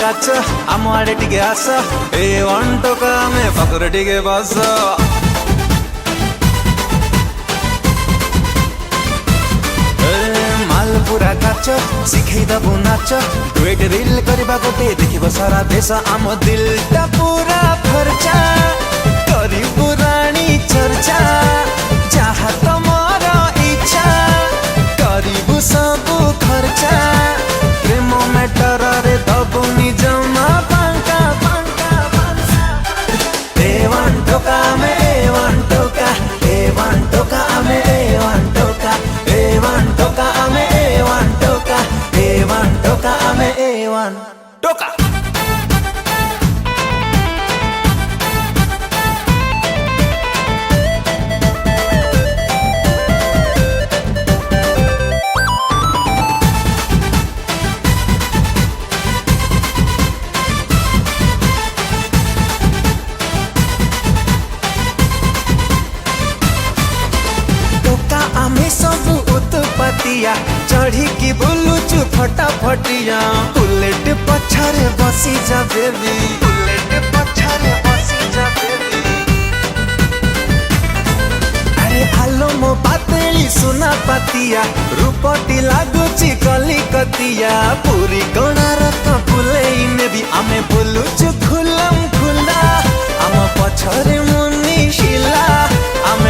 काच आम आड़े टिके आस ए वन टोका में पाखरे टिके बस पूरा काच शिखई दबु नाच डुएट रील करबा गोटे देखिबो सारा देश आम दिलटा पूरा खर्चा करी पुराणी चर्चा जहा तमर इच्छा करिबु सबु खर्चा प्रेम मैटर रे दबु निजमा पांका पांका एवन टोका में एवन टोका एवन टोका में एवन टोका एवन टोका में एवन टोका एवन टोका में एवन टोका आमे सबु उत्पतिया चढ़ी की बुलुचु फटाफटिया बुलेट पछारे बसी जा बेबी बुलेट पछारे बसी जा बेबी अरे आलो मो पातली सुना पातिया रूपटी लागुची कलिकतिया पूरी कोणार्क बुलेई नेबी आमे बुलुचु खुलम खुला आम पछरे मुनि शिला आम